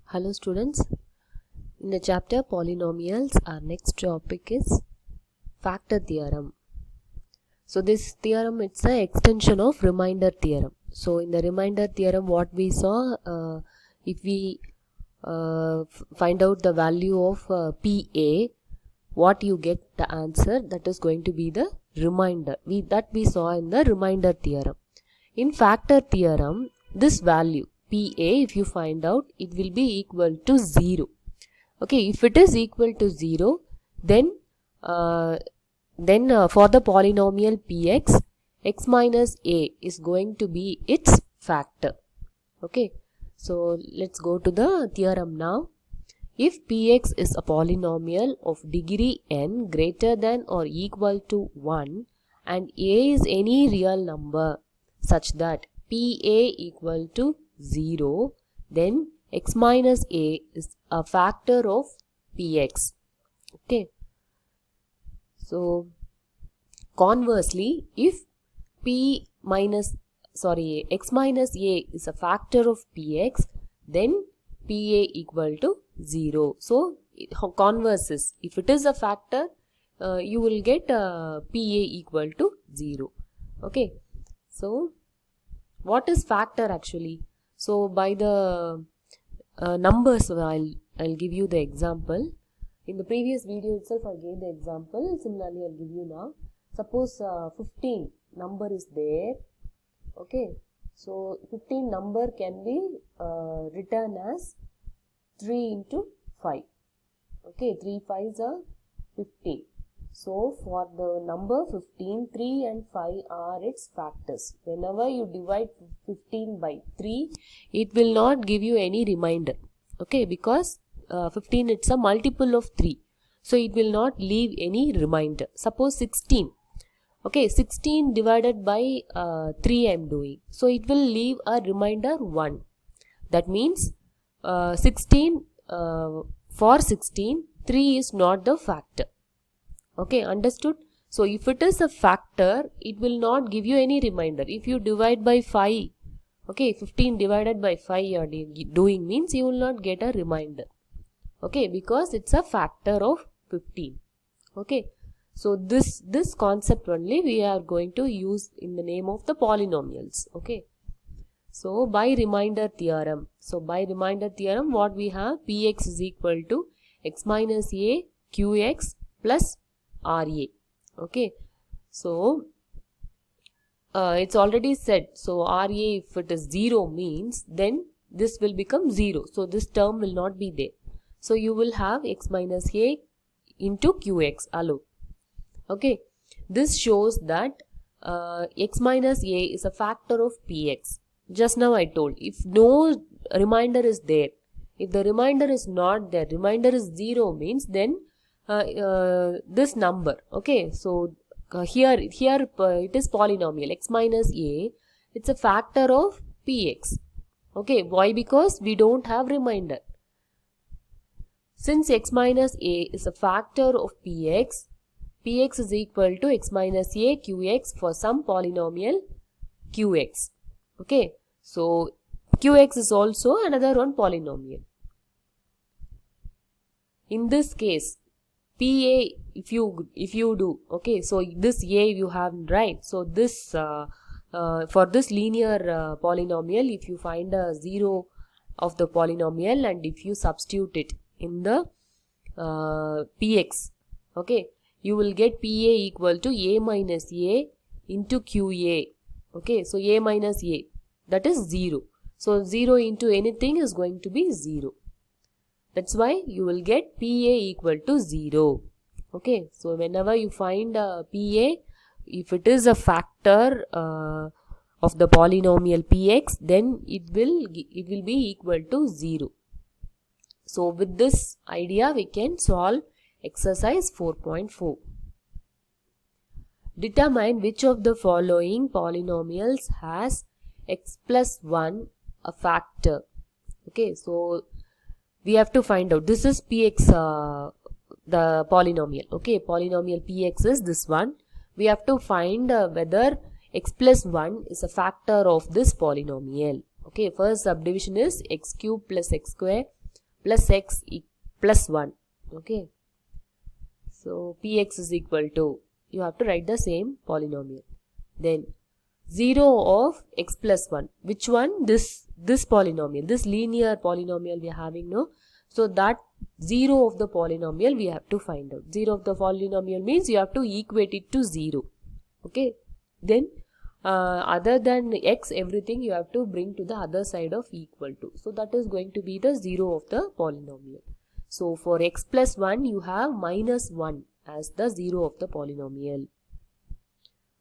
Hello students, in the chapter polynomials our next topic is factor theorem. So this theorem, it's an extension of remainder theorem. So in the remainder theorem what we saw, if we find out the value of PA, what you get the answer, that is going to be the remainder. We saw in the remainder theorem. In factor theorem, this value PA, if you find out, it will be equal to 0. Okay, if it is equal to 0, then for the polynomial Px, x minus a is going to be its factor. Okay, so let's go to the theorem now. If Px is a polynomial of degree n greater than or equal to 1 and a is any real number such that PA equal to 0, then x minus a is a factor of Px. Okay. So conversely, if x minus a is a factor of Px, then PA equal to 0. So converse is, if it is a factor, you will get PA equal to 0. Okay. So what is factor actually? So by the numbers, I'll give you the example. In the previous video itself I gave the example. Similarly I'll give you now. Suppose 15 number is there. Okay. So 15 number can be written as 3 into 5. Okay. 3 5s are 15. So for the number 15, 3 and 5 are its factors. Whenever you divide 15 by 3, it will not give you any remainder. Okay, because 15 it's a multiple of 3. So it will not leave any remainder. Suppose 16. Okay, 16 divided by 3 I am doing. So it will leave a remainder 1. That means for 16, 3 is not the factor. Okay, understood? So if it is a factor, it will not give you any remainder. If you divide by 5, okay, 15 divided by 5 you are doing means you will not get a remainder. Okay, because it's a factor of 15. Okay, so this concept only we are going to use in the name of the polynomials. Okay, so by remainder theorem. So by remainder theorem, what we have, Px is equal to x minus a qx plus RA. Okay, so it's already said. So RA, if it is 0 means, then this will become 0. So this term will not be there. So you will have x minus a into qx alone. Okay, this shows that x minus a is a factor of Px. Just now I told, if no remainder is there, if the remainder is not there, remainder is 0 means, then this number. Okay, so here it is polynomial x minus a, it's a factor of Px. Okay, why? Because we don't have remainder. Since x minus a is a factor of Px, Px is equal to x minus a qx for some polynomial qx. Okay, so qx is also another one polynomial. In this case, PA, if you do, okay, so this A you have, right? So this for this linear polynomial, if you find a 0 of the polynomial and if you substitute it in the Px, okay, you will get PA equal to A minus A into QA. Okay, so A minus A, that is 0. So 0 into anything is going to be 0. That's why you will get PA equal to 0. Okay, so whenever you find PA, if it is a factor of the polynomial Px, then it will be equal to 0. So with this idea, we can solve exercise 4.4. Determine which of the following polynomials has x plus 1 a factor. Okay, so we have to find out, this is Px, the polynomial. Okay, polynomial Px is this one. We have to find whether x plus 1 is a factor of this polynomial. Okay, first subdivision is x cube plus x square plus x plus 1. Okay. So px is equal to, you have to write the same polynomial. Then 0 of x plus 1. Which one? This polynomial, this linear polynomial we are having, no? So that 0 of the polynomial we have to find out. 0 of the polynomial means you have to equate it to 0. Okay. Then other than x, everything you have to bring to the other side of equal to. So that is going to be the 0 of the polynomial. So for x plus 1 you have minus 1 as the 0 of the polynomial.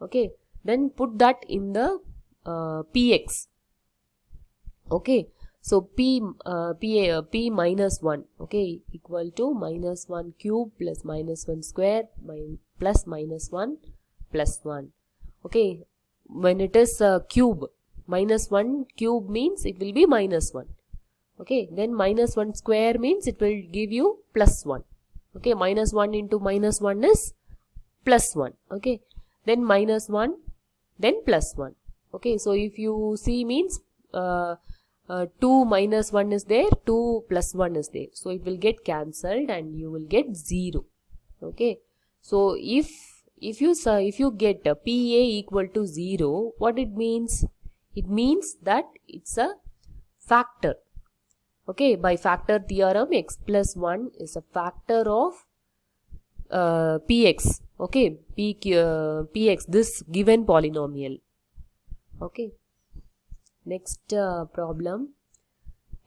Okay. Then put that in the px. Okay. So p minus 1, okay, equal to minus 1 cube plus minus 1 square plus minus 1 plus 1. Okay. When it is cube, minus 1 cube means it will be minus 1. Okay. Then minus 1 square means it will give you plus 1. Okay. Minus 1 into minus 1 is plus 1. Okay. Then minus 1, then plus 1. Okay. So if you see means 2 minus 1 is there, 2 plus 1 is there. So it will get cancelled and you will get 0. Okay. So if you get a PA equal to 0, what it means? It means that it's a factor. Okay. By factor theorem, x plus 1 is a factor of px. Okay. Px, this given polynomial. Okay. Next problem,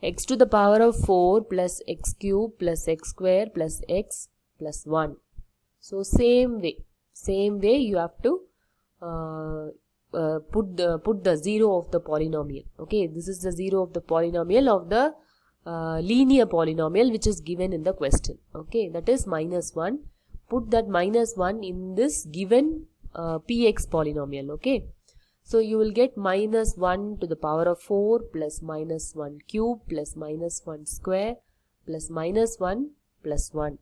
x to the power of 4 plus x cube plus x square plus x plus 1. So same way you have to put the 0 of the polynomial. Okay, this is the 0 of the polynomial of the linear polynomial which is given in the question. Okay, that is minus 1. Put that minus 1 in this given px polynomial. Okay. So you will get minus 1 to the power of 4 plus minus 1 cube plus minus 1 square plus minus 1 plus 1.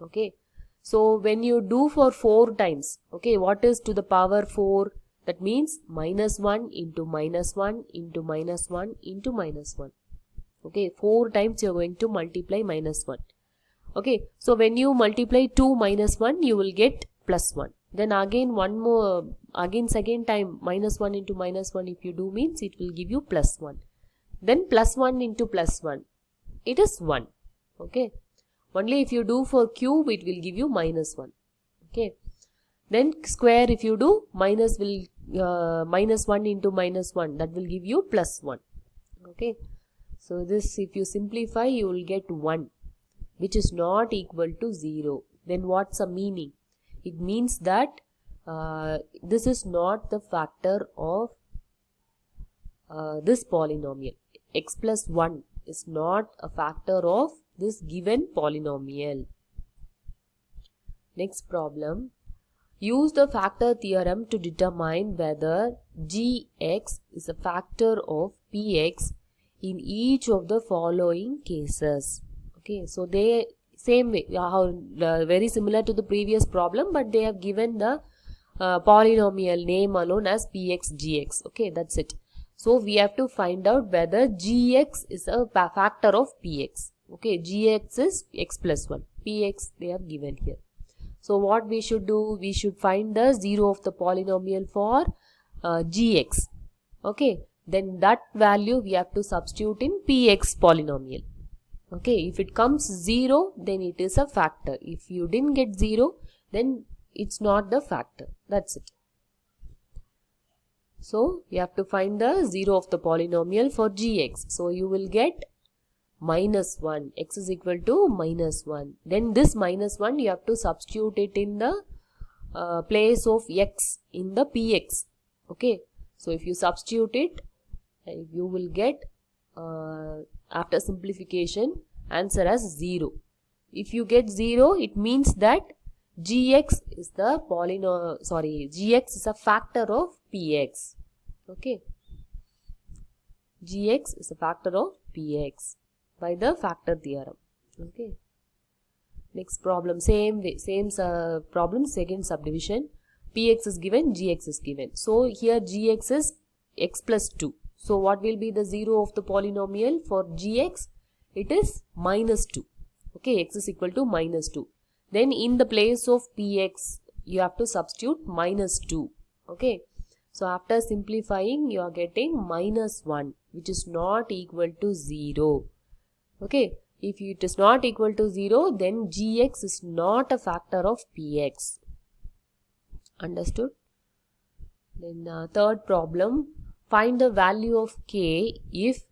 Okay. So when you do for 4 times, okay, what is to the power 4? That means minus 1 into minus 1 into minus 1 into minus 1. Okay. 4 times you are going to multiply minus 1. Okay. So when you multiply 2 minus 1, you will get plus 1. Then again second time minus 1 into minus 1 if you do means it will give you plus 1. Then plus 1 into plus 1, it is 1. Okay. Only if you do for cube it will give you minus 1. Okay. Then square if you do minus 1 into minus 1, that will give you plus 1. Okay. So this if you simplify you will get 1 which is not equal to 0. Then what's the meaning? It means that this is not the factor of this polynomial. X plus 1 is not a factor of this given polynomial. Next problem. Use the factor theorem to determine whether gx is a factor of px in each of the following cases. Okay, so they same way, very similar to the previous problem, but they have given the polynomial name alone as px gx. Okay, that's it. So we have to find out whether gx is a factor of px. Okay, gx is x plus 1. Px they have given here. So what we should do? We should find the 0 of the polynomial for gx. Okay, then that value we have to substitute in px polynomial. Okay, if it comes 0, then it is a factor. If you didn't get 0, then it's not the factor. That's it. So you have to find the 0 of the polynomial for gx. So you will get minus 1. X is equal to minus 1. Then this minus 1 you have to substitute it in the place of x in the px. Okay. So if you substitute it, you will get after simplification answer as 0. If you get 0, it means that gx is the gx is a factor of px. Okay, gx is a factor of px by the factor theorem. Okay, next problem, same way, problem, second subdivision. Px is given, gx is given. So here gx is x plus 2. So what will be the 0 of the polynomial for gx? it is minus 2. Okay, x is equal to minus 2. Then in the place of px, you have to substitute minus 2. Okay, so after simplifying, you are getting minus 1, which is not equal to 0. Okay, if it is not equal to 0, then gx is not a factor of px. Understood? Then third problem, find the value of k if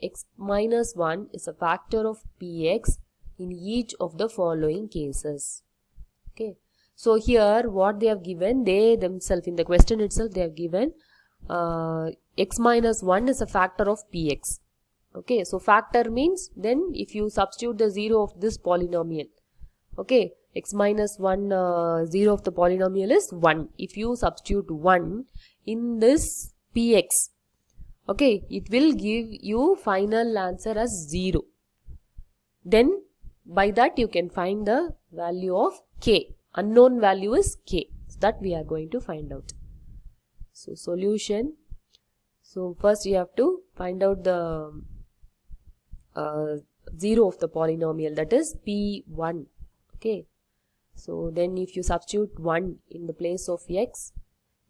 x minus 1 is a factor of px in each of the following cases. Okay, so here what they have given, they themselves in the question itself they have given x minus 1 is a factor of px. Okay, so factor means then if you substitute the 0 of this polynomial, okay, x minus 1 0 of the polynomial is 1. If you substitute 1 in this px, okay, it will give you final answer as 0. Then by that you can find the value of k. Unknown value is k. So that we are going to find out. So solution. So first you have to find out the 0 of the polynomial, that is p1. Okay, so then if you substitute 1 in the place of x,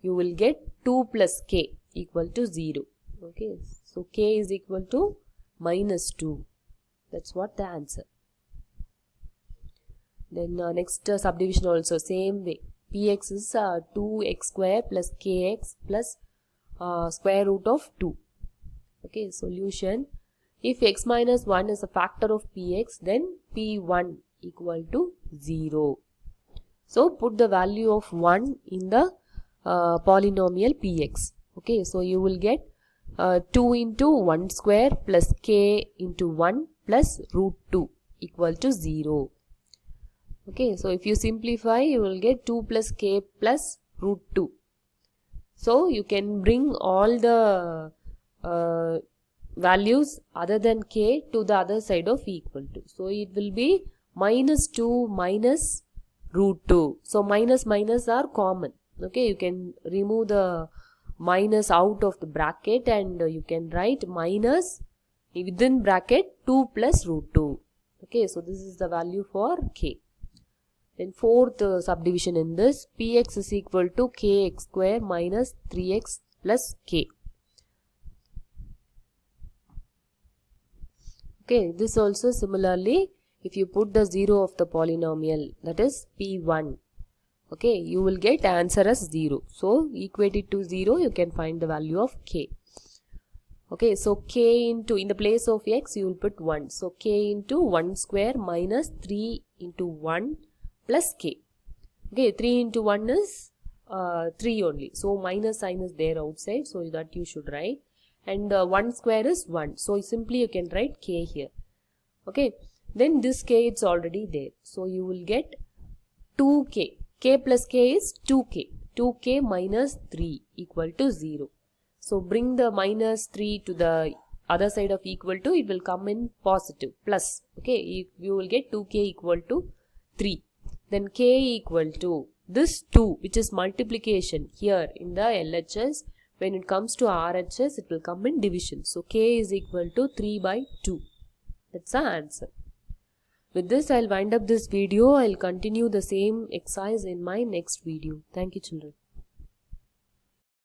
you will get 2 plus k equal to 0. Okay, so k is equal to minus 2. That's what the answer. Then next subdivision also same way. Px is 2x square plus kx plus square root of 2. Okay, solution. If x minus 1 is a factor of px, then p1 equal to 0. So put the value of 1 in the polynomial px. Okay, so you will get 2 into 1 square plus k into 1 plus root 2 equal to 0. Okay, so if you simplify, you will get 2 plus k plus root 2. So you can bring all the values other than k to the other side of equal to. So it will be minus 2 minus root 2. So minus minus are common. Okay, you can remove the minus out of the bracket and you can write minus within bracket 2 plus root 2. Okay, so this is the value for k. Then fourth subdivision in this, px is equal to kx square minus 3x plus k. Okay, this also similarly, if you put the 0 of the polynomial, that is p1, okay, you will get answer as 0. So equate it to 0, you can find the value of k. Okay, so k into, in the place of x, you will put 1. So k into 1 square minus 3 into 1 plus k. Okay, 3 into 1 is 3 only. So minus sign is there outside, so that you should write. And 1 square is 1. So simply you can write k here. Okay, then this k it's already there. So you will get 2k. K plus k is 2k. 2k minus 3 equal to 0. So bring the minus 3 to the other side of equal to, it will come in positive plus. Okay, you will get 2k equal to 3. Then k equal to this 2, which is multiplication here in the LHS. When it comes to RHS, it will come in division. So k is equal to 3 by 2. That's the answer. With this, I'll wind up this video. I'll continue the same exercise in my next video. Thank you, children.